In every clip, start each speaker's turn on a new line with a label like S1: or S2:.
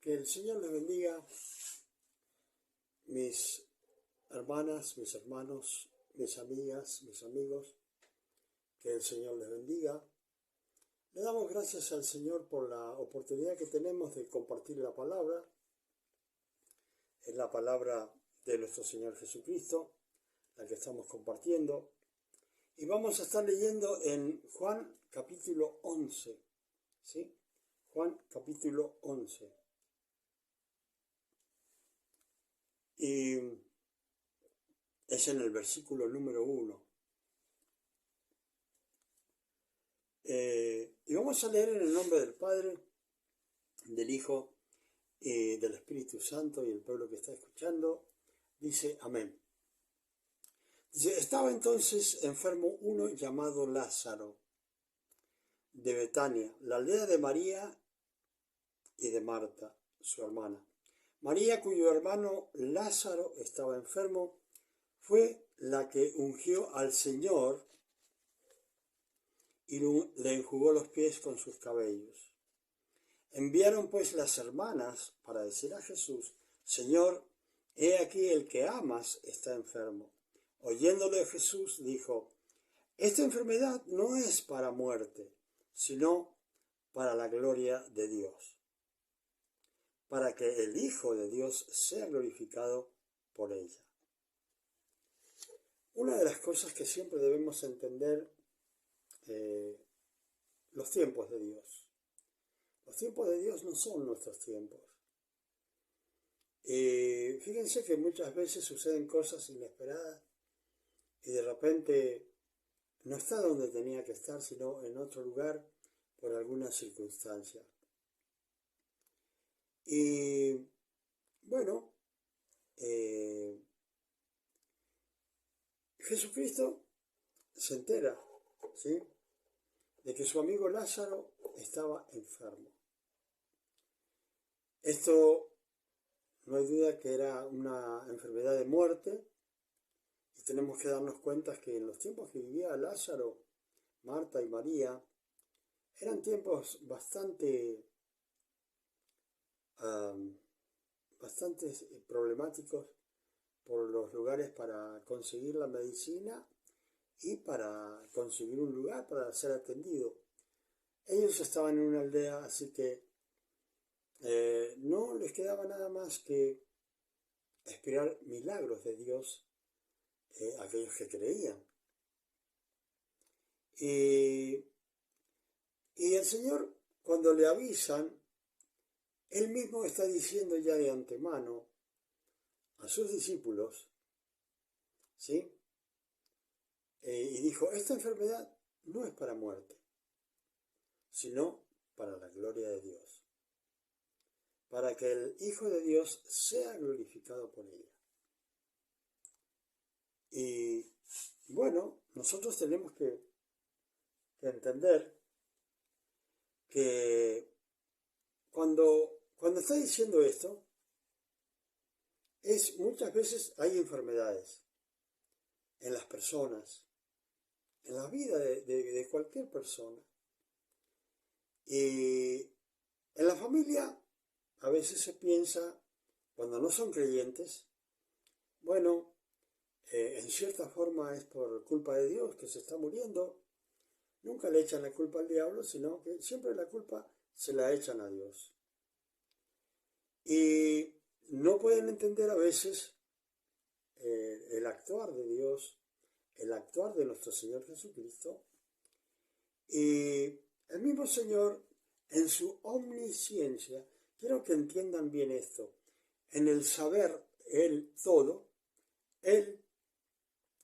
S1: Que el Señor les bendiga, mis hermanas, mis hermanos, mis amigas, mis amigos. Que el Señor les bendiga. Le damos gracias al Señor por la oportunidad que tenemos de compartir la palabra. Es la palabra de nuestro Señor Jesucristo, la que estamos compartiendo. Y vamos a estar leyendo en Juan capítulo 11. ¿Sí? Juan capítulo 11. Y es en el versículo número 1. Y vamos a leer en el nombre del Padre, del Hijo y del Espíritu Santo, y el pueblo que está escuchando dice amén. Dice: estaba entonces enfermo uno llamado Lázaro, de Betania, la aldea de María y de Marta, su hermana. María, cuyo hermano Lázaro estaba enfermo, fue la que ungió al Señor y le enjugó los pies con sus cabellos. Enviaron pues las hermanas para decir a Jesús: Señor, he aquí el que amas está enfermo. Oyéndole Jesús dijo: esta enfermedad no es para muerte, sino para la gloria de Dios, para que el Hijo de Dios sea glorificado por ella. Una de las cosas que siempre debemos entender, los tiempos de Dios. Los tiempos de Dios no son nuestros tiempos. Fíjense que muchas veces suceden cosas inesperadas y de repente no está donde tenía que estar, sino en otro lugar por alguna circunstancia. Y bueno, Jesucristo se entera, ¿sí?, de que su amigo Lázaro estaba enfermo. Esto no hay duda que era una enfermedad de muerte, y tenemos que darnos cuenta que en los tiempos que vivía Lázaro, Marta y María, eran tiempos bastante problemáticos por los lugares para conseguir la medicina y para conseguir un lugar para ser atendido. Ellos estaban en una aldea, así que no les quedaba nada más que esperar milagros de Dios, aquellos que creían. Y el Señor, cuando le avisan, Él mismo está diciendo ya de antemano a sus discípulos, ¿sí? Y dijo: esta enfermedad no es para muerte, sino para la gloria de Dios, para que el Hijo de Dios sea glorificado por ella. Y bueno, nosotros tenemos que entender que cuando está diciendo esto, muchas veces hay enfermedades en las personas, en la vida de cualquier persona. Y en la familia a veces se piensa, cuando no son creyentes, bueno, en cierta forma es por culpa de Dios que se está muriendo. Nunca le echan la culpa al diablo, sino que siempre la culpa se la echan a Dios. Y no pueden entender a veces el actuar de Dios, el actuar de nuestro Señor Jesucristo. Y el mismo Señor, en su omnisciencia, quiero que entiendan bien esto, en el saber Él todo, Él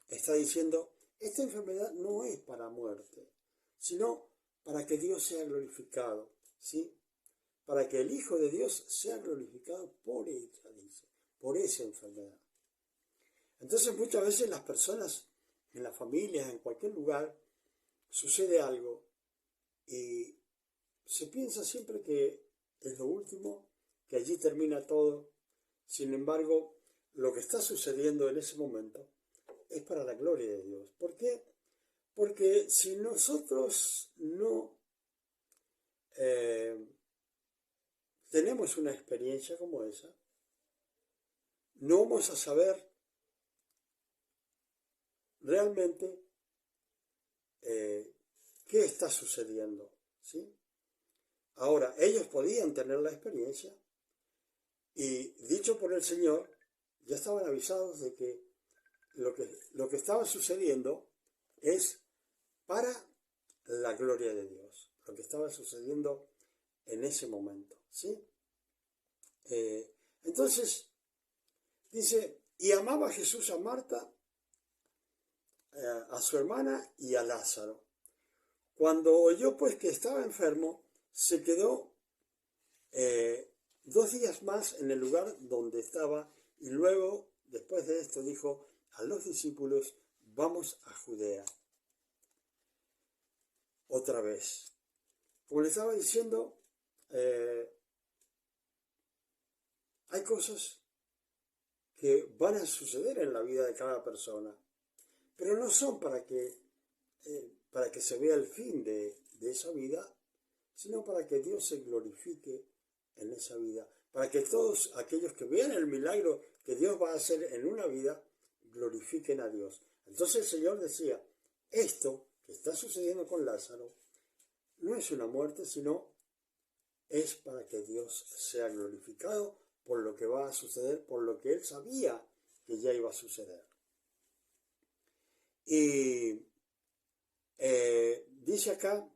S1: está diciendo: esta enfermedad no es para muerte, sino para que Dios sea glorificado, ¿sí? Para que el Hijo de Dios sea glorificado por ella, dice, por esa enfermedad. Entonces muchas veces las personas, en las familias, en cualquier lugar, sucede algo y se piensa siempre que es lo último, que allí termina todo. Sin embargo, lo que está sucediendo en ese momento es para la gloria de Dios. ¿Por qué? Porque si nosotros no tenemos una experiencia como esa, no vamos a saber realmente qué está sucediendo, ¿sí? Ahora, ellos podían tener la experiencia y, dicho por el Señor, ya estaban avisados de que lo que estaba sucediendo es para la gloria de Dios, lo que estaba sucediendo en ese momento, ¿sí? Entonces, dice, y amaba Jesús a Marta, a su hermana y a Lázaro. Cuando oyó pues que estaba enfermo, se quedó 2 días más en el lugar donde estaba y luego, después de esto, dijo a los discípulos, vamos a Judea. Otra vez. Como les estaba diciendo, hay cosas que van a suceder en la vida de cada persona, pero no son para que se vea el fin de esa vida, sino para que Dios se glorifique en esa vida, para que todos aquellos que vean el milagro que Dios va a hacer en una vida, glorifiquen a Dios. Entonces el Señor decía, esto que está sucediendo con Lázaro no es una muerte, sino es para que Dios sea glorificado por lo que va a suceder, por lo que Él sabía que ya iba a suceder. Y dice acá,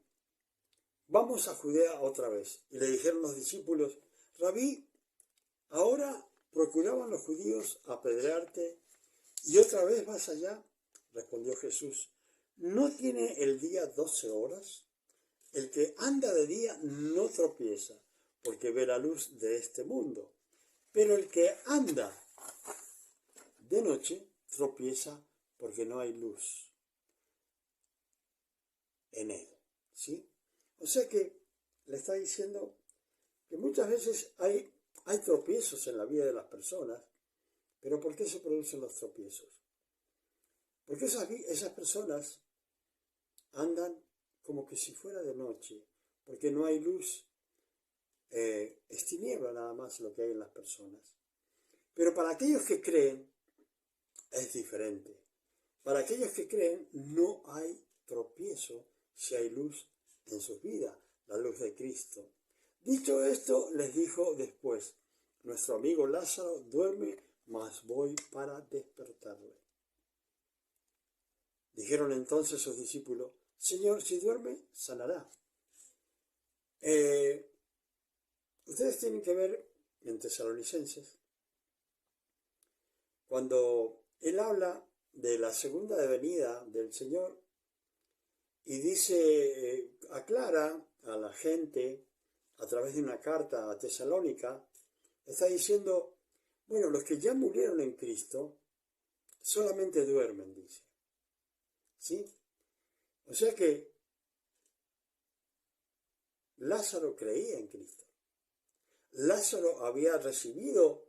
S1: vamos a Judea otra vez. Y le dijeron los discípulos, Rabí, ahora procuraban los judíos apedrearte y otra vez vas allá. Respondió Jesús, ¿no tiene el día 12 horas? El que anda de día no tropieza, porque ve la luz de este mundo. Pero el que anda de noche tropieza porque no hay luz en él, ¿sí? O sea que le está diciendo que muchas veces hay tropiezos en la vida de las personas, pero ¿por qué se producen los tropiezos? Porque esas personas andan como que si fuera de noche, porque no hay luz, es tiniebla nada más lo que hay en las personas. Pero para aquellos que creen es diferente. Para aquellos que creen no hay tropiezo si hay luz en sus vidas, la luz de Cristo. Dicho esto, les dijo después, nuestro amigo Lázaro duerme, mas voy para despertarle. Dijeron entonces sus discípulos, Señor, si duerme, sanará. Ustedes tienen que ver en Tesalonicenses, cuando él habla de la segunda venida del Señor y dice, aclara a la gente a través de una carta a Tesalónica, está diciendo, bueno, los que ya murieron en Cristo solamente duermen, dice. ¿Sí? O sea que Lázaro creía en Cristo. Lázaro había recibido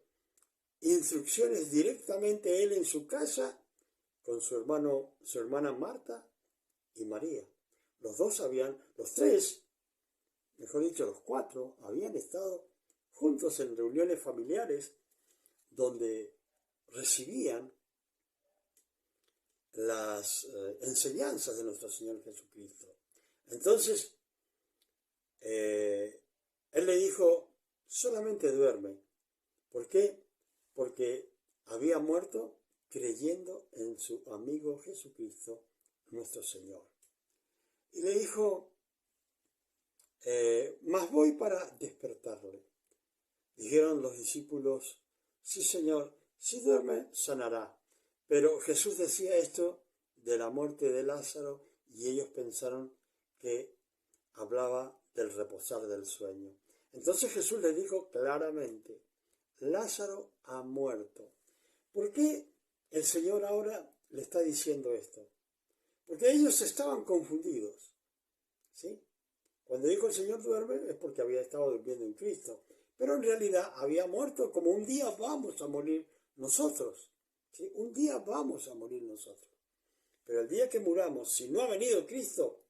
S1: instrucciones directamente él en su casa con su hermana Marta y María. Los tres, mejor dicho, los 4, habían estado juntos en reuniones familiares donde recibían las enseñanzas de nuestro Señor Jesucristo. Entonces, él le dijo, solamente duerme. ¿Por qué? Porque había muerto creyendo en su amigo Jesucristo, nuestro Señor. Y le dijo, mas voy para despertarle. Dijeron los discípulos, sí Señor, si duerme, sanará. Pero Jesús decía esto de la muerte de Lázaro y ellos pensaron que hablaba del reposar del sueño. Entonces Jesús le dijo claramente, Lázaro ha muerto. ¿Por qué el Señor ahora le está diciendo esto? Porque ellos estaban confundidos, ¿sí? Cuando dijo el Señor duerme es porque había estado durmiendo en Cristo, pero en realidad había muerto como un día vamos a morir nosotros, ¿sí? Un día vamos a morir nosotros. Pero el día que muramos, si no ha venido Cristo,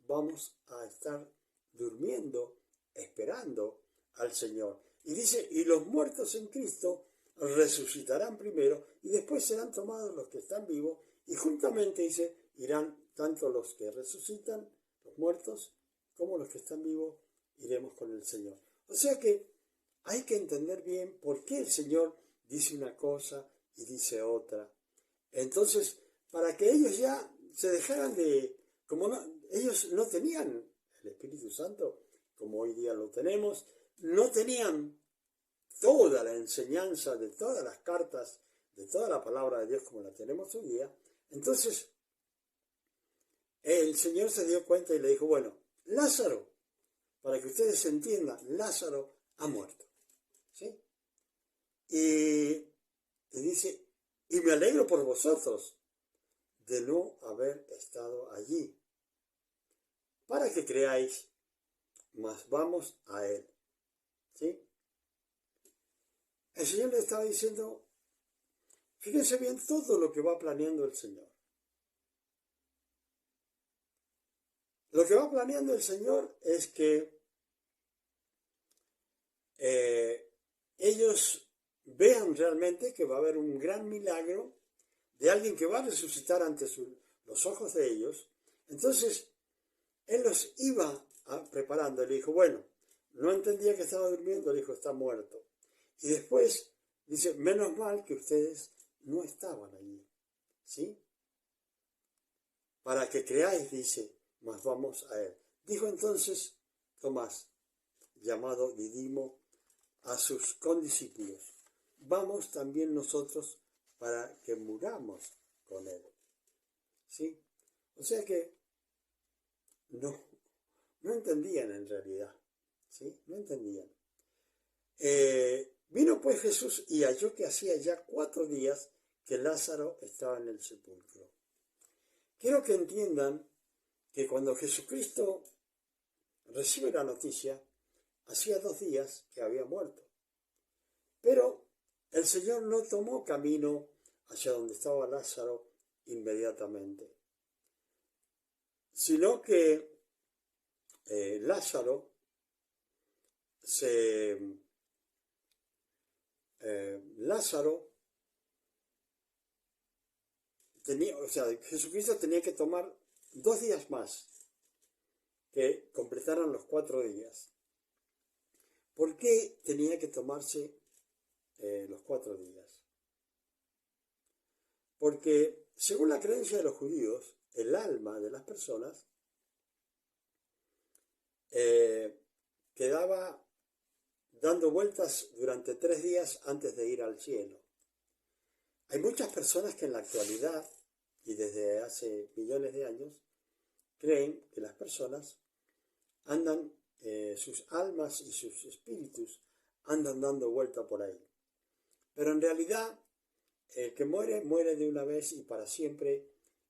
S1: vamos a estar durmiendo, esperando al Señor. Y dice, y los muertos en Cristo resucitarán primero y después serán tomados los que están vivos y juntamente dice, irán tanto los que resucitan, los muertos, como los que están vivos, iremos con el Señor. O sea que hay que entender bien por qué el Señor dice una cosa y dice otra. Entonces, para que ellos ya se dejaran de, como no, ellos no tenían el Espíritu Santo, como hoy día lo tenemos, no tenían toda la enseñanza de todas las cartas, de toda la palabra de Dios como la tenemos hoy día. Entonces, el Señor se dio cuenta y le dijo, bueno, Lázaro, para que ustedes entiendan, Lázaro ha muerto. ¿Sí? Y dice, y me alegro por vosotros de no haber estado allí, para que creáis, mas vamos a él. ¿Sí? El Señor le estaba diciendo, fíjense bien todo lo que va planeando el Señor. Lo que va planeando el Señor es que ellos vean realmente que va a haber un gran milagro de alguien que va a resucitar ante los ojos de ellos. Entonces, Él los iba preparando. Le dijo, bueno, no entendía que estaba durmiendo, le dijo, está muerto. Y después dice, menos mal que ustedes no estaban allí. ¿Sí? Para que creáis, dice, mas vamos a él. Dijo entonces Tomás, llamado Didimo, a sus condiscípulos, vamos también nosotros para que muramos con él. ¿Sí? O sea que no entendían en realidad. ¿Sí? No entendían. Vino pues Jesús y halló que hacía ya 4 días que Lázaro estaba en el sepulcro. Quiero que entiendan que cuando Jesucristo recibe la noticia, hacía 2 días que había muerto. Pero el Señor no tomó camino hacia donde estaba Lázaro inmediatamente, sino que Lázaro Jesucristo tenía que tomar 2 días más que completaran los 4 días. ¿Por qué tenía que tomarse los 4 días? Porque según la creencia de los judíos, el alma de las personas quedaba dando vueltas durante 3 días antes de ir al cielo. Hay muchas personas que en la actualidad, y desde hace millones de años, creen que las personas andan, sus almas y sus espíritus andan dando vuelta por ahí. Pero en realidad, el que muere, muere de una vez y para siempre,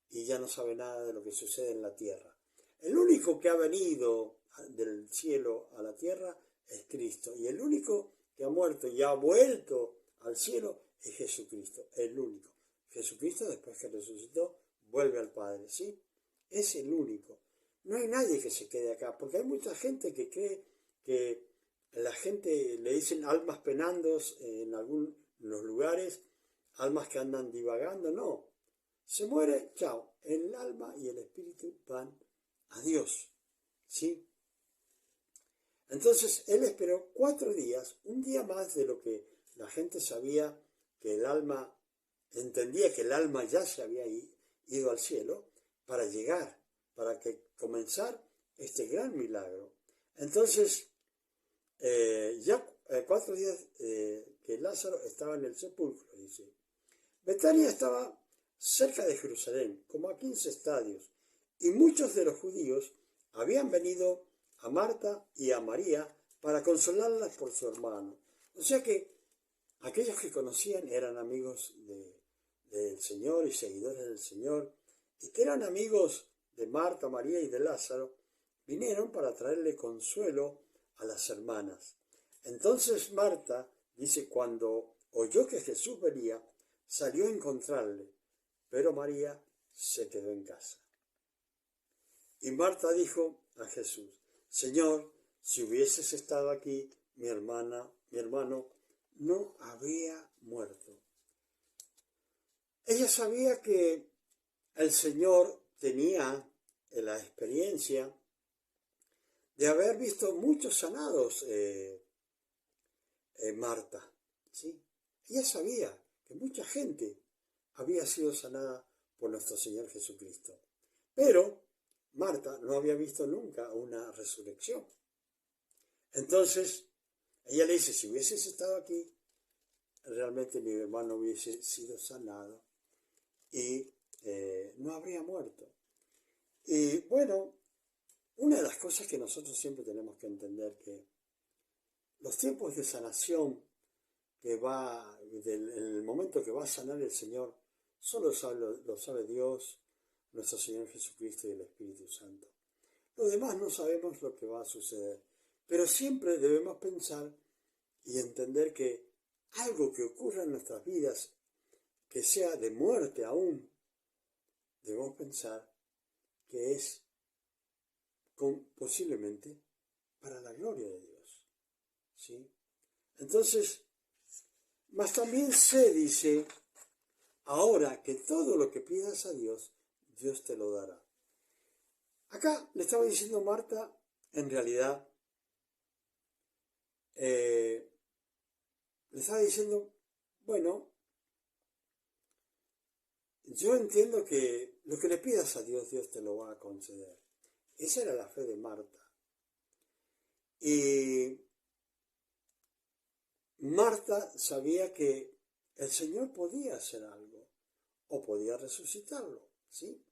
S1: y ya no sabe nada de lo que sucede en la tierra. El único que ha venido del cielo a la tierra es Cristo, y el único que ha muerto y ha vuelto al cielo es Jesucristo, el único. Jesucristo, después que resucitó, vuelve al Padre, ¿sí? Es el único. No hay nadie que se quede acá, porque hay mucha gente que cree que la gente le dicen almas penandos en algunos lugares, almas que andan divagando. No, se muere, chao, el alma y el espíritu van a Dios, ¿sí? Entonces él esperó 4 días, un día más de lo que la gente sabía que el alma, entendía que el alma ya se había ido al cielo, para llegar, para que comenzar este gran milagro. Entonces, 4 días que Lázaro estaba en el sepulcro, dice. Betania estaba cerca de Jerusalén, como a 15 estadios, y muchos de los judíos habían venido a Marta y a María para consolarlas por su hermano. O sea que aquellos que conocían eran amigos del Señor y seguidores del Señor, y que eran amigos de Marta, María y de Lázaro, vinieron para traerle consuelo a las hermanas. Entonces Marta, dice, cuando oyó que Jesús venía, salió a encontrarle, pero María se quedó en casa. Y Marta dijo a Jesús, Señor, si hubieses estado aquí, mi hermano, no había muerto. Ella sabía que el Señor tenía la experiencia de haber visto muchos sanados Marta, ¿sí? Ella sabía que mucha gente había sido sanada por nuestro Señor Jesucristo. Pero Marta no había visto nunca una resurrección. Entonces, ella le dice, si hubieses estado aquí, realmente mi hermano hubiese sido sanado y no habría muerto. Y bueno, una de las cosas que nosotros siempre tenemos que entender que los tiempos de sanación en el momento que va a sanar el Señor, solo lo sabe Dios, nuestro Señor Jesucristo y el Espíritu Santo. Los demás no sabemos lo que va a suceder, pero siempre debemos pensar y entender que algo que ocurra en nuestras vidas, que sea de muerte aún, debemos pensar que es posiblemente para la gloria de Dios. ¿Sí? Entonces, mas también se dice, ahora que todo lo que pidas a Dios, Dios te lo dará. Acá le estaba diciendo Marta, en realidad, le estaba diciendo, bueno, yo entiendo que lo que le pidas a Dios, Dios te lo va a conceder. Esa era la fe de Marta. Y Marta sabía que el Señor podía hacer algo o podía resucitarlo, ¿sí?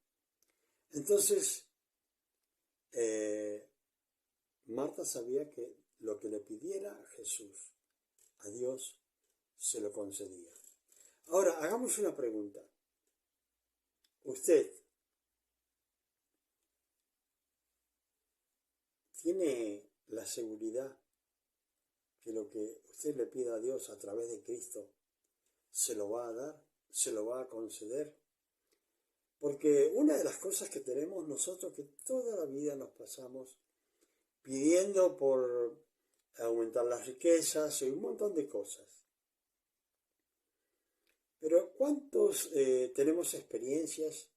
S1: Entonces, Marta sabía que lo que le pidiera Jesús a Dios se lo concedía. Ahora, hagamos una pregunta. ¿Usted tiene la seguridad que lo que usted le pida a Dios a través de Cristo se lo va a dar, se lo va a conceder? Porque una de las cosas que tenemos nosotros, que toda la vida nos pasamos pidiendo por aumentar las riquezas y un montón de cosas. Pero ¿cuántos tenemos experiencias?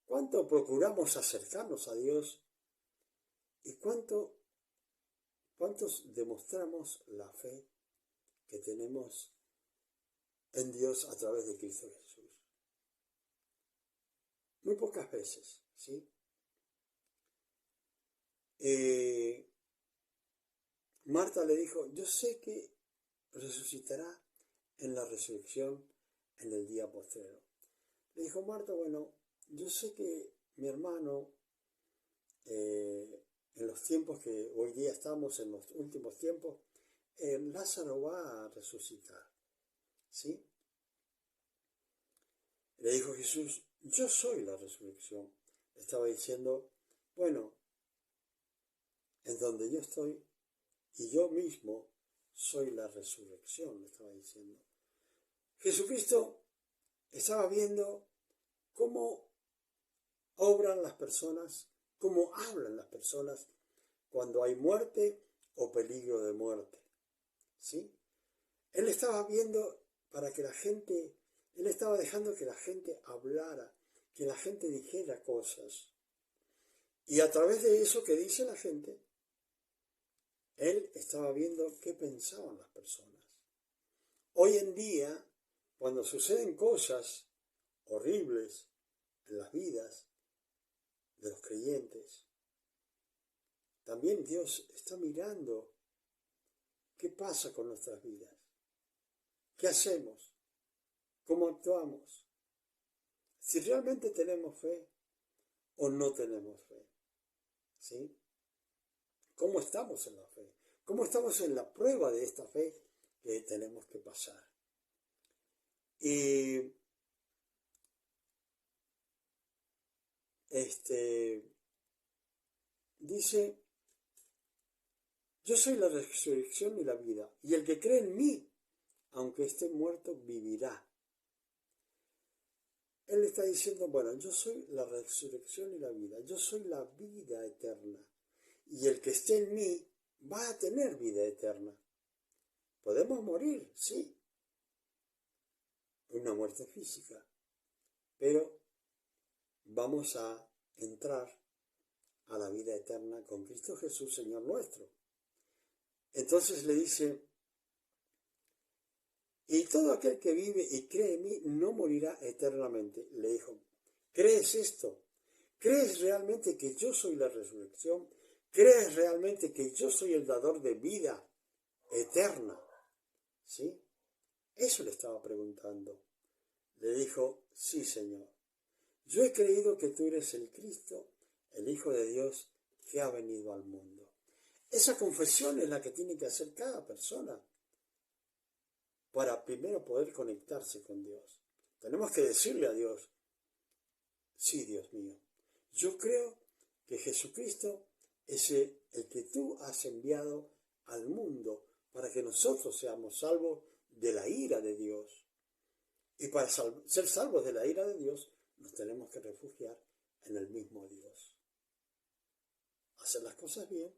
S1: ¿Cuánto procuramos acercarnos a Dios? ¿Y cuántos demostramos la fe que tenemos en Dios a través de Cristo Jesús? Muy pocas veces, ¿sí? Marta le dijo, yo sé que resucitará en la resurrección en el día postrero. Le dijo Marta, bueno, yo sé que mi hermano, en los tiempos que hoy día estamos, en los últimos tiempos, Lázaro va a resucitar, ¿sí? Le dijo Jesús, yo soy la resurrección. Le estaba diciendo, bueno, en donde yo estoy y yo mismo soy la resurrección, le estaba diciendo. Jesucristo estaba viendo cómo obran las personas, cómo hablan las personas cuando hay muerte o peligro de muerte, ¿sí? Él estaba viendo para que la gente, él estaba dejando que la gente hablara, que la gente dijera cosas. Y a través de eso que dice la gente, él estaba viendo qué pensaban las personas. Hoy en día, cuando suceden cosas horribles en las vidas de los creyentes, también Dios está mirando qué pasa con nuestras vidas, qué hacemos, cómo actuamos, si realmente tenemos fe o no tenemos fe, ¿sí? ¿Cómo estamos en la fe? ¿Cómo estamos en la prueba de esta fe que tenemos que pasar? Y dice, yo soy la resurrección y la vida, y el que cree en mí, aunque esté muerto, vivirá. Él está diciendo, bueno, yo soy la resurrección y la vida, yo soy la vida eterna, y el que esté en mí va a tener vida eterna. Podemos morir, sí, una muerte física, pero vamos a entrar a la vida eterna con Cristo Jesús, Señor nuestro. Entonces le dice, y todo aquel que vive y cree en mí no morirá eternamente. Le dijo, ¿crees esto? ¿Crees realmente que yo soy la resurrección? ¿Crees realmente que yo soy el dador de vida eterna? ¿Sí? Eso le estaba preguntando. Le dijo, sí, Señor. Yo he creído que tú eres el Cristo, el Hijo de Dios que ha venido al mundo. Esa confesión es la que tiene que hacer cada persona para primero poder conectarse con Dios. Tenemos que decirle a Dios, sí, Dios mío, yo creo que Jesucristo es el que tú has enviado al mundo para que nosotros seamos salvos de la ira de Dios. Y para ser salvos de la ira de Dios, nos tenemos que refugiar en el mismo Dios. Hacer las cosas bien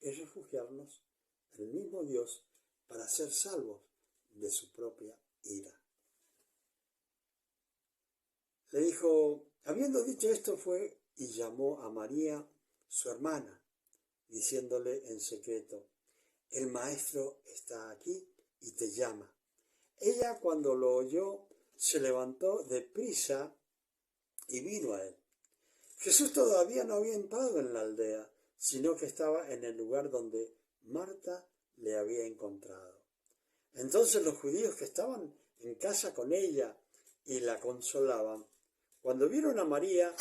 S1: es refugiarnos en el mismo Dios para ser salvos de su propia ira. Le dijo, habiendo dicho esto, fue y llamó a María, su hermana, diciéndole en secreto, el maestro está aquí y te llama. Ella, cuando lo oyó, se levantó deprisa y vino a él. Jesús todavía no había entrado en la aldea, sino que estaba en el lugar donde Marta le había encontrado. Entonces los judíos que estaban en casa con ella y la consolaban, cuando vieron a María,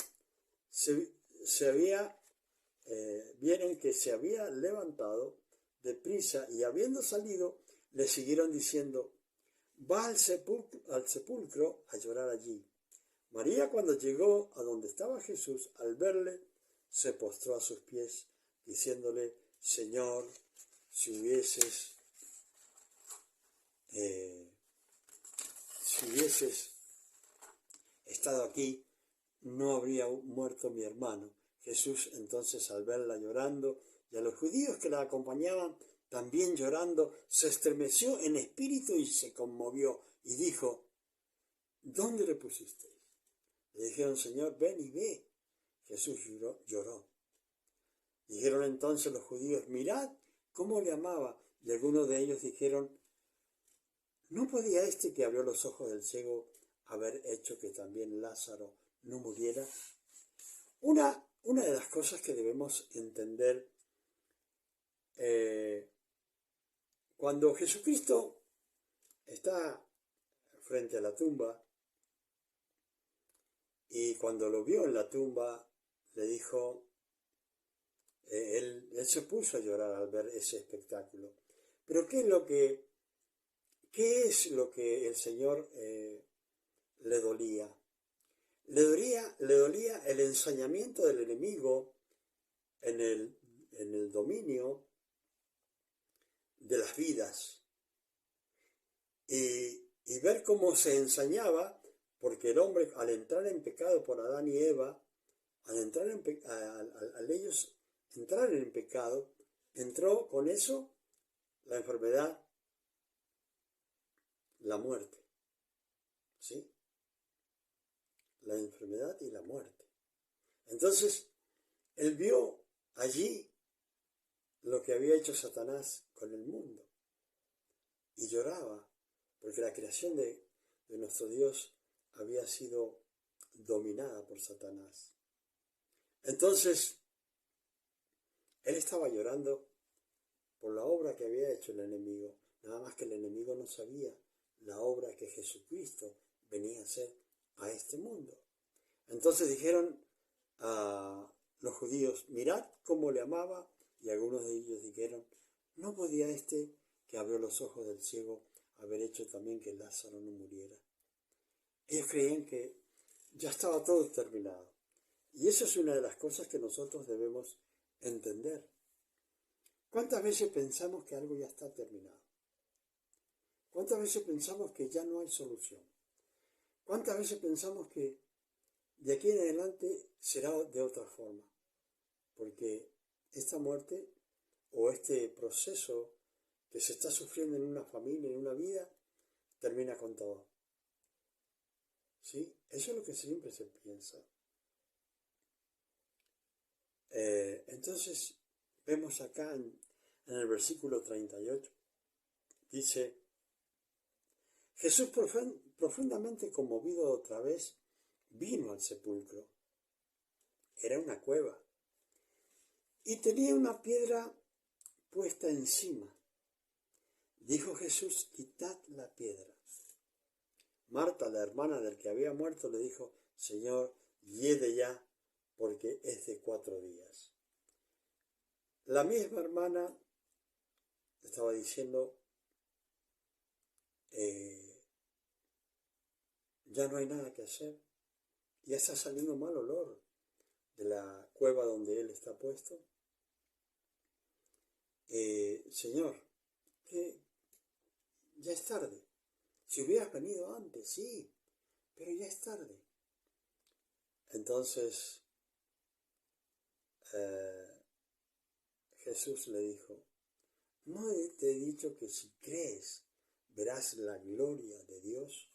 S1: vieron que se había levantado deprisa y habiendo salido, le siguieron diciendo, va al sepulcro a llorar allí. María, cuando llegó a donde estaba Jesús, al verle, se postró a sus pies, diciéndole, Señor, si hubieses estado aquí, no habría muerto mi hermano. Jesús entonces, al verla llorando, y a los judíos que la acompañaban también llorando, se estremeció en espíritu y se conmovió, y dijo, ¿dónde le pusisteis? Le dijeron, Señor, ven y ve. Jesús lloró. Dijeron entonces los judíos, mirad cómo le amaba. Y algunos de ellos dijeron, ¿no podía este que abrió los ojos del ciego haber hecho que también Lázaro no muriera? Una de las cosas que debemos entender cuando Jesucristo está frente a la tumba y cuando lo vio en la tumba le dijo, él se puso a llorar al ver ese espectáculo. Pero ¿qué es lo que el Señor le dolía? Le dolía el ensañamiento del enemigo en el dominio de las vidas y ver cómo se ensañaba, porque el hombre al entrar en pecado por Adán y Eva, al ellos entrar en pecado, entró con eso la enfermedad, la muerte, ¿sí? La enfermedad y la muerte. Entonces, él vio allí lo que había hecho Satanás con el mundo y lloraba porque la creación de nuestro Dios había sido dominada por Satanás. Entonces, él estaba llorando por la obra que había hecho el enemigo, nada más que el enemigo no sabía la obra que Jesucristo venía a hacer a este mundo. Entonces dijeron a los judíos, mirad cómo le amaba, y algunos de ellos dijeron, ¿no podía este que abrió los ojos del ciego haber hecho también que Lázaro no muriera? Ellos creían que ya estaba todo terminado. Y eso es una de las cosas que nosotros debemos entender. ¿Cuántas veces pensamos que algo ya está terminado? ¿Cuántas veces pensamos que ya no hay solución? ¿Cuántas veces pensamos que de aquí en adelante será de otra forma? Porque esta muerte o este proceso que se está sufriendo en una familia, en una vida, termina con todo. ¿Sí? Eso es lo que siempre se piensa. Entonces, vemos acá en el versículo 38, dice, Jesús profundamente conmovido otra vez, vino al sepulcro. Era una cueva y tenía una piedra puesta encima. Dijo Jesús, quitad la piedra. Marta, la hermana del que había muerto, le dijo, Señor, hiede ya, porque es de 4 días. La misma hermana estaba diciendo, ya no hay nada que hacer, ya está saliendo mal olor de la cueva donde él está puesto. Señor, que ya es tarde. Si hubieras venido antes, sí, pero ya es tarde. Entonces Jesús le dijo, ¿no te he dicho que si crees verás la gloria de Dios?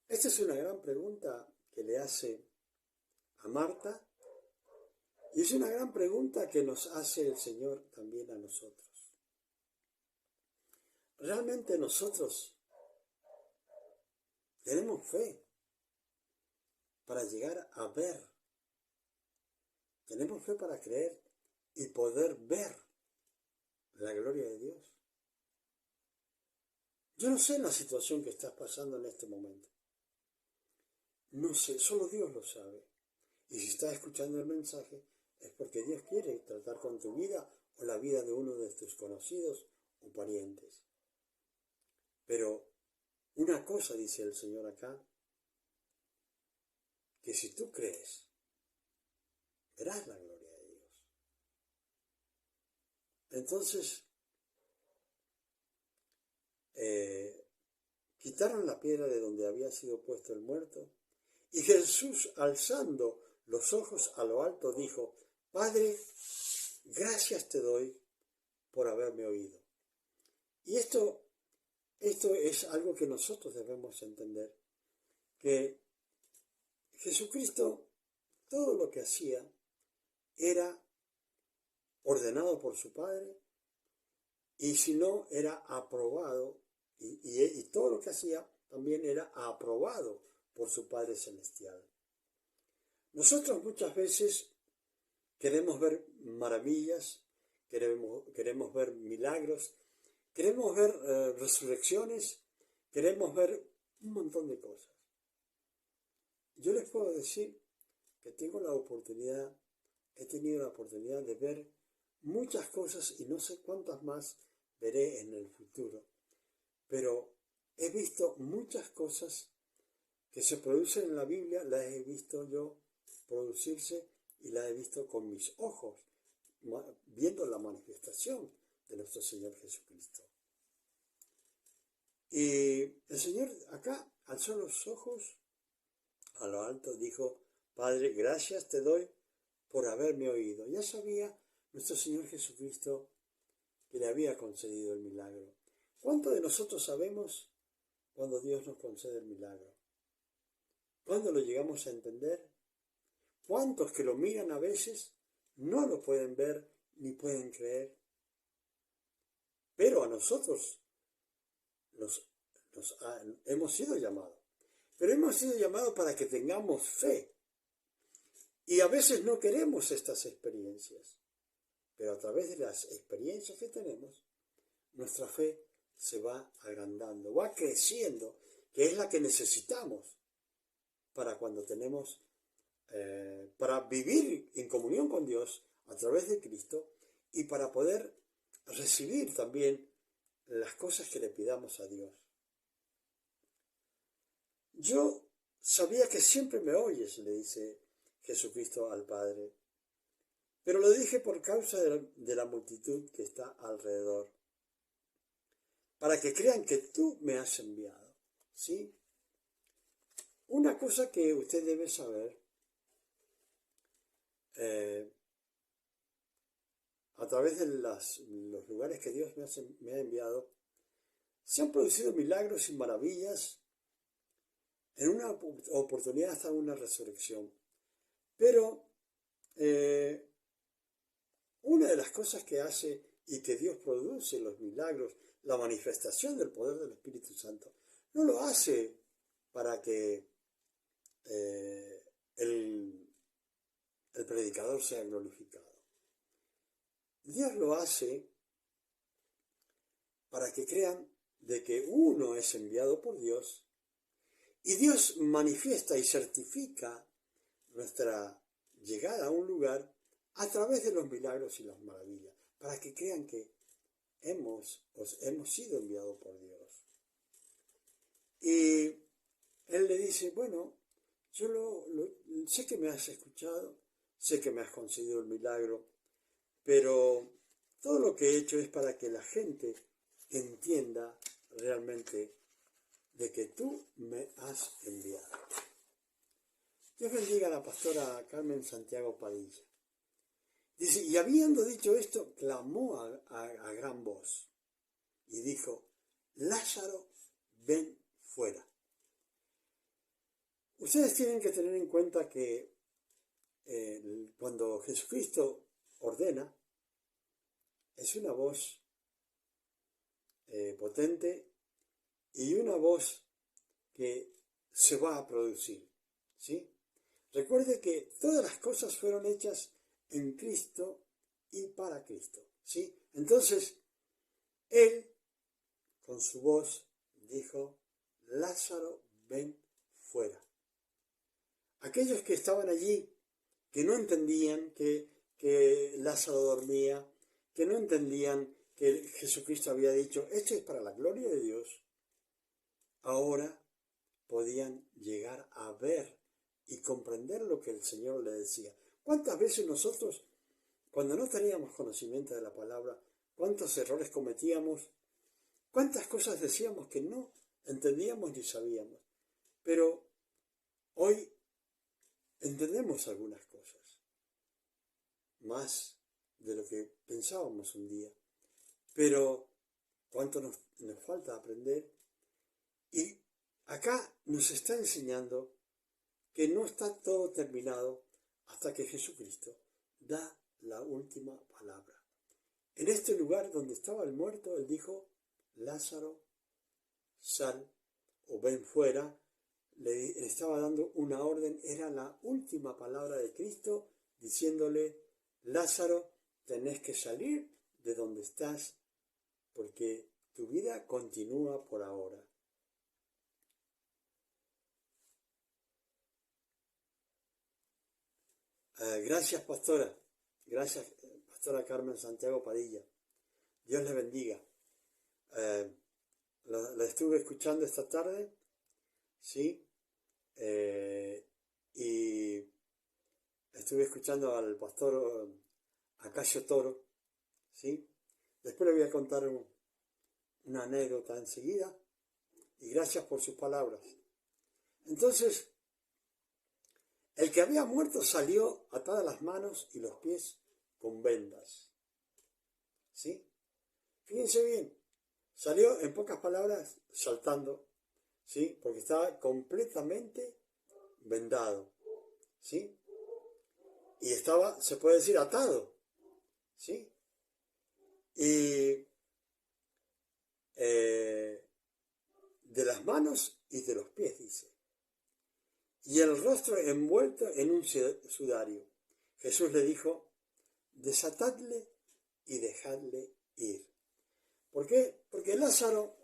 S1: Esta es una gran pregunta que le hace a Marta y es una gran pregunta que nos hace el Señor también a nosotros. Realmente nosotros tenemos fe para llegar a ver. Tenemos fe para creer y poder ver la gloria de Dios. Yo no sé la situación que estás pasando en este momento. No sé, solo Dios lo sabe. Y si estás escuchando el mensaje es porque Dios quiere tratar con tu vida o la vida de uno de tus conocidos o parientes. Pero una cosa dice el Señor acá, que si tú crees, verás la gloria de Dios. Entonces, quitaron la piedra de donde había sido puesto el muerto, y Jesús, alzando los ojos a lo alto, dijo, Padre, gracias te doy por haberme oído. Y esto es algo que nosotros debemos entender, que Jesucristo, todo lo que hacía, era ordenado por su Padre, y si no, era aprobado, y todo lo que hacía también era aprobado por su Padre Celestial. Nosotros muchas veces queremos ver maravillas, queremos ver milagros, queremos ver resurrecciones, queremos ver un montón de cosas. Yo les puedo decir que he tenido la oportunidad de ver muchas cosas y no sé cuántas más veré en el futuro, pero he visto muchas cosas que se producen en la Biblia, las he visto yo producirse y las he visto con mis ojos, viendo la manifestación de nuestro Señor Jesucristo. Y el Señor acá alzó los ojos a lo alto, dijo, Padre, gracias te doy por haberme oído. Ya sabía nuestro Señor Jesucristo que le había concedido el milagro. ¿Cuánto de nosotros sabemos cuando Dios nos concede el milagro? ¿Cuándo lo llegamos a entender? ¿Cuántos que lo miran a veces no lo pueden ver ni pueden creer? Pero a nosotros hemos sido llamados. Pero hemos sido llamados para que tengamos fe. Y a veces no queremos estas experiencias. Pero a través de las experiencias que tenemos, nuestra fe se va agrandando, va creciendo, que es la que necesitamos para cuando tenemos, para vivir en comunión con Dios a través de Cristo y para poder recibir también las cosas que le pidamos a Dios. Yo sabía que siempre me oyes, le dice Jesucristo al Padre, pero lo dije por causa de la multitud que está alrededor, para que crean que tú me has enviado, ¿sí? Una cosa que usted debe saber, a través de los lugares que Dios me ha enviado, se han producido milagros y maravillas en una oportunidad hasta una resurrección. Pero una de las cosas que hace y que Dios produce, los milagros, la manifestación del poder del Espíritu Santo, no lo hace para que el predicador sea glorificado. Dios lo hace para que crean de que uno es enviado por Dios y Dios manifiesta y certifica nuestra llegada a un lugar a través de los milagros y las maravillas, para que crean que hemos sido enviados por Dios. Y Él le dice, bueno, yo sé que me has escuchado, sé que me has concedido el milagro, pero todo lo que he hecho es para que la gente entienda realmente de que tú me has enviado. Dios bendiga a la pastora Carmen Santiago Padilla. Dice, y habiendo dicho esto, clamó a gran voz y dijo, Lázaro, ven fuera. Ustedes tienen que tener en cuenta que cuando Jesucristo ordena, es una voz potente y una voz que se va a producir, ¿sí? Recuerde que todas las cosas fueron hechas en Cristo y para Cristo, ¿sí? Entonces, Él, con su voz, dijo, Lázaro, ven fuera. Aquellos que estaban allí, que no entendían que Lázaro dormía, que no entendían que Jesucristo había dicho, esto es para la gloria de Dios, ahora podían llegar a ver y comprender lo que el Señor le decía. ¿Cuántas veces nosotros, cuando no teníamos conocimiento de la palabra, cuántos errores cometíamos, cuántas cosas decíamos que no entendíamos ni sabíamos? Pero hoy entendemos algunas cosas, más de lo que pensábamos un día. Pero cuánto nos falta aprender. Y acá nos está enseñando que no está todo terminado hasta que Jesucristo da la última palabra. En este lugar donde estaba el muerto, Él dijo, Lázaro, sal o ven fuera. Le estaba dando una orden, era la última palabra de Cristo, diciéndole, Lázaro, tenés que salir de donde estás, porque tu vida continúa por ahora. Gracias, pastora. Gracias, pastora Carmen Santiago Padilla. Dios le bendiga. La estuve escuchando esta tarde, ¿sí? Y estuve escuchando al pastor Acacio Toro, ¿sí? Después le voy a contar una anécdota enseguida. Y gracias por sus palabras. Entonces, el que había muerto salió atadas las manos y los pies con vendas. ¿Sí? Fíjense bien. Salió, en pocas palabras, saltando. ¿Sí? Porque estaba completamente vendado. ¿Sí? Y estaba, se puede decir, atado. ¿Sí? Y de las manos y de los pies, dice. Y el rostro envuelto en un sudario. Jesús le dijo, desatadle y dejadle ir. ¿Por qué? Porque Lázaro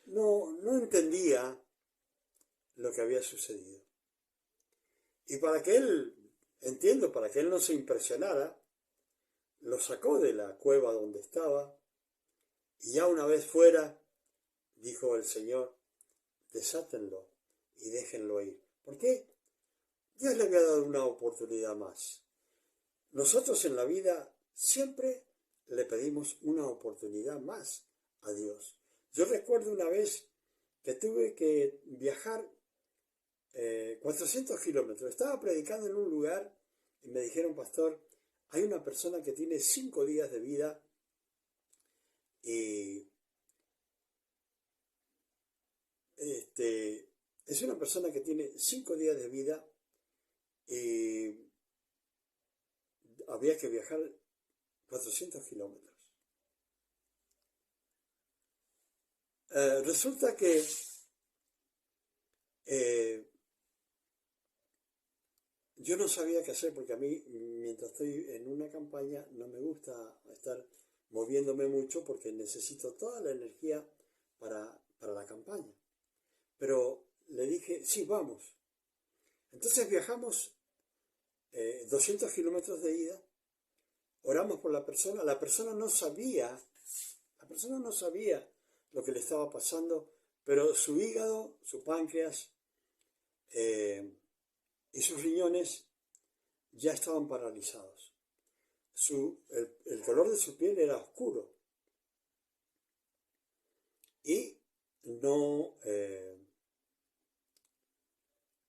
S1: no entendía lo que había sucedido. Y para que él no se impresionara, lo sacó de la cueva donde estaba, y ya una vez fuera, dijo el Señor, desátenlo y déjenlo ir. ¿Por qué? Dios le había dado una oportunidad más. Nosotros en la vida siempre le pedimos una oportunidad más a Dios. Yo recuerdo una vez que tuve que viajar 400 kilómetros. Estaba predicando en un lugar y me dijeron, pastor, hay una persona que tiene 5 días de vida y es una persona que tiene 5 días de vida y había que viajar 400 kilómetros. Resulta que yo no sabía qué hacer porque a mí, mientras estoy en una campaña, no me gusta estar moviéndome mucho porque necesito toda la energía para la campaña. Pero le dije, sí, vamos. Entonces viajamos 200 kilómetros de ida, oramos por la persona no sabía lo que le estaba pasando, pero su hígado, su páncreas y sus riñones ya estaban paralizados. El color de su piel era oscuro y no...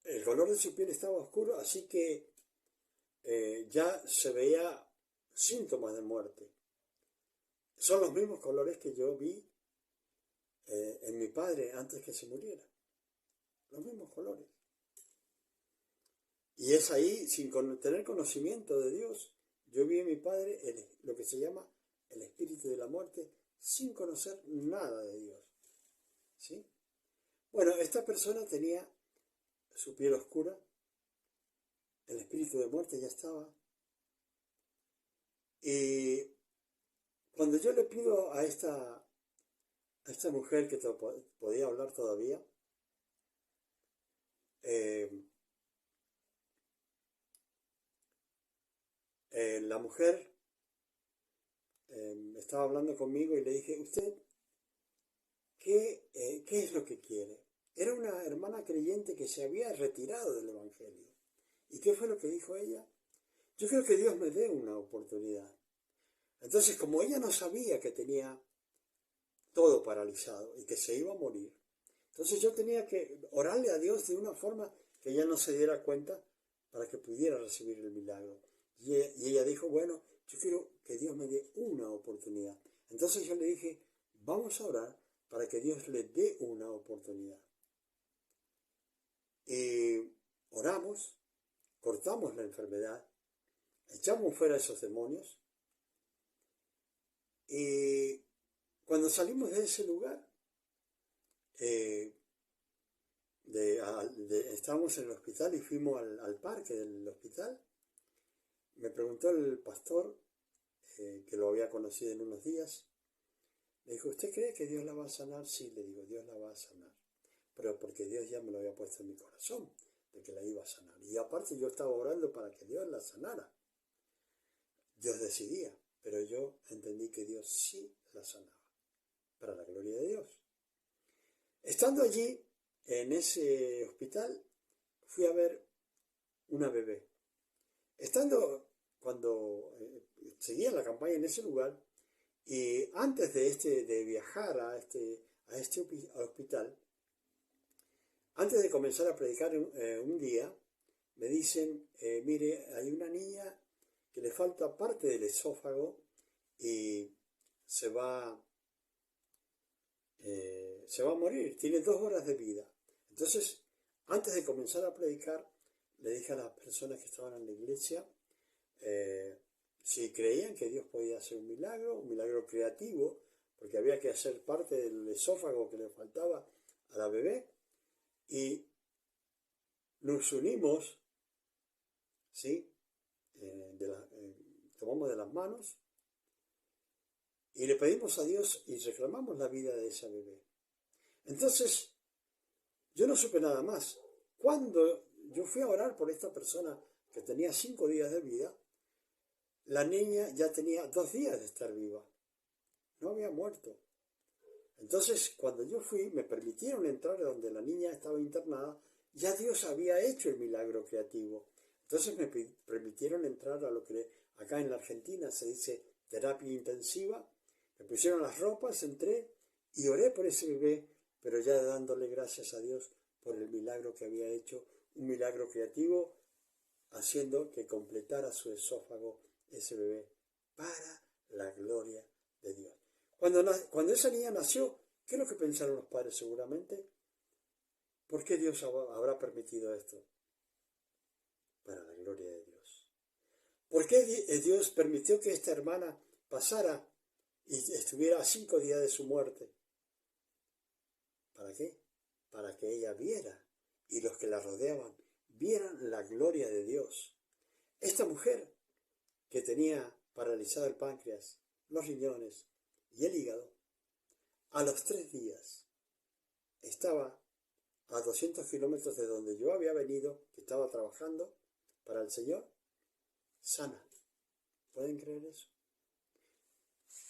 S1: el color de su piel estaba oscuro, así que ya se veía síntomas de muerte. Son los mismos colores que yo vi en mi padre antes que se muriera. Los mismos colores. Y es ahí, sin tener conocimiento de Dios, yo vi en mi padre lo que se llama el espíritu de la muerte, sin conocer nada de Dios. ¿Sí? Bueno, esta persona tenía su piel oscura, el espíritu de muerte ya estaba. Y cuando yo le pido a esta mujer que podía hablar todavía, la mujer estaba hablando conmigo y le dije, ¿usted qué es lo que quiere? Era una hermana creyente que se había retirado del Evangelio. ¿Y qué fue lo que dijo ella? Yo creo que Dios me dé una oportunidad. Entonces, como ella no sabía que tenía todo paralizado y que se iba a morir, entonces yo tenía que orarle a Dios de una forma que ella no se diera cuenta para que pudiera recibir el milagro. Y ella dijo, bueno, yo quiero que Dios me dé una oportunidad. Entonces yo le dije, vamos a orar para que Dios le dé una oportunidad. Y oramos, cortamos la enfermedad, echamos fuera esos demonios. Y cuando salimos de ese lugar, estábamos en el hospital y fuimos al parque del hospital. Me preguntó el pastor, que lo había conocido en unos días, me dijo, ¿usted cree que Dios la va a sanar? Sí, le digo, Dios la va a sanar. Pero porque Dios ya me lo había puesto en mi corazón, de que la iba a sanar. Y aparte yo estaba orando para que Dios la sanara. Dios decidía, pero yo entendí que Dios sí la sanaba, para la gloria de Dios. Estando allí, en ese hospital, fui a ver una bebé. Cuando seguía la campaña en ese lugar, y antes de viajar a este hospital, antes de comenzar a predicar un día, me dicen, mire, hay una niña que le falta parte del esófago y se va a morir, tiene 2 horas de vida. Entonces, antes de comenzar a predicar, le dije a las personas que estaban en la iglesia si creían que Dios podía hacer un milagro creativo, porque había que hacer parte del esófago que le faltaba a la bebé, y nos unimos, ¿sí? Tomamos de las manos y le pedimos a Dios y reclamamos la vida de esa bebé. Entonces, yo no supe nada más. Cuando yo fui a orar por esta persona que tenía 5 días de vida, la niña ya tenía 2 días de estar viva. No había muerto. Entonces, cuando yo fui, me permitieron entrar donde la niña estaba internada. Ya Dios había hecho el milagro creativo. Entonces me permitieron entrar a lo que acá en la Argentina se dice terapia intensiva. Me pusieron las ropas, entré y oré por ese bebé, pero ya dándole gracias a Dios por el milagro que había hecho, un milagro creativo, haciendo que completara su esófago ese bebé para la gloria de Dios. Cuando esa niña nació, ¿qué es lo que pensaron los padres seguramente? ¿Por qué Dios habrá permitido esto? Para la gloria de Dios. ¿Por qué Dios permitió que esta hermana pasara y estuviera a 5 días de su muerte? ¿Para qué? Para que ella viera y los que la rodeaban vieran la gloria de Dios. Esta mujer que tenía paralizado el páncreas, los riñones y el hígado, a los 3 días estaba a 200 kilómetros de donde yo había venido, que estaba trabajando para el Señor, sana. ¿Pueden creer eso?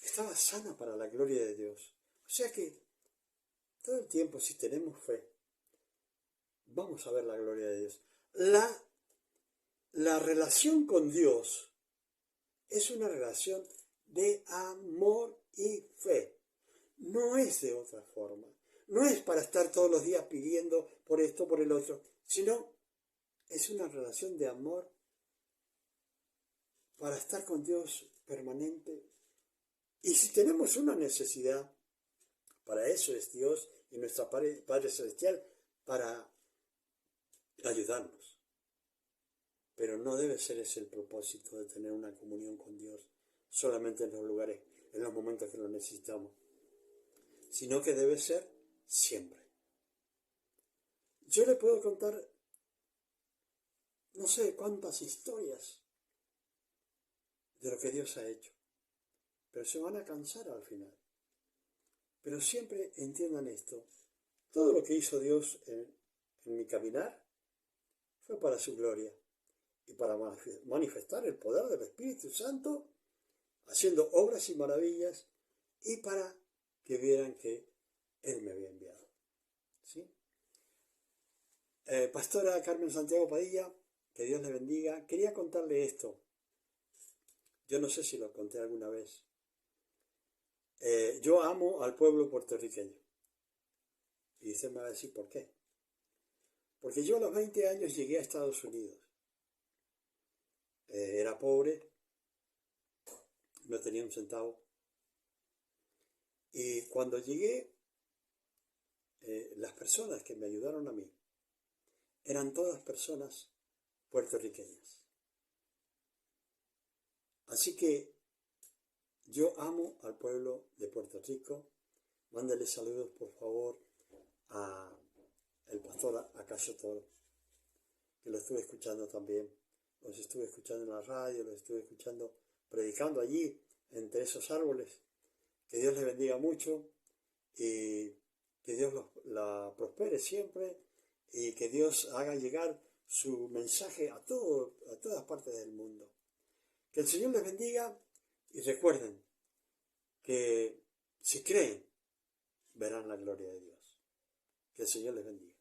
S1: Estaba sana para la gloria de Dios. O sea que todo el tiempo, si tenemos fe, vamos a ver la gloria de Dios. La relación con Dios es una relación de amor y fe. No es de otra forma. No es para estar todos los días pidiendo por esto, por el otro, sino es una relación de amor para estar con Dios permanente. Y si tenemos una necesidad, para eso es Dios y nuestro Padre Celestial, para ayudarnos. Pero no debe ser ese el propósito de tener una comunión con Dios solamente en los lugares, en los momentos que lo necesitamos, sino que debe ser siempre. Yo le puedo contar no sé cuántas historias de lo que Dios ha hecho, pero se van a cansar al final. Pero siempre entiendan esto, todo lo que hizo Dios en mi caminar fue para su gloria y para manifestar el poder del Espíritu Santo, haciendo obras y maravillas, y para que vieran que Él me había enviado. ¿Sí? Pastora Carmen Santiago Padilla, que Dios le bendiga. Quería contarle esto. Yo no sé si lo conté alguna vez. Yo amo al pueblo puertorriqueño. Y usted me va a decir por qué. Porque yo a los 20 años llegué a Estados Unidos. Era pobre, no tenía un centavo. Y cuando llegué, las personas que me ayudaron a mí eran todas personas puertorriqueñas. Así que yo amo al pueblo de Puerto Rico. Mándale saludos, por favor, a el pastor Acacio Toro, que lo estuve escuchando también. Los estuve escuchando en la radio, los estuve escuchando predicando allí, entre esos árboles. Que Dios les bendiga mucho y que Dios la prospere siempre y que Dios haga llegar su mensaje a todas partes del mundo. Que el Señor les bendiga y recuerden que si creen, verán la gloria de Dios. Que el Señor les bendiga.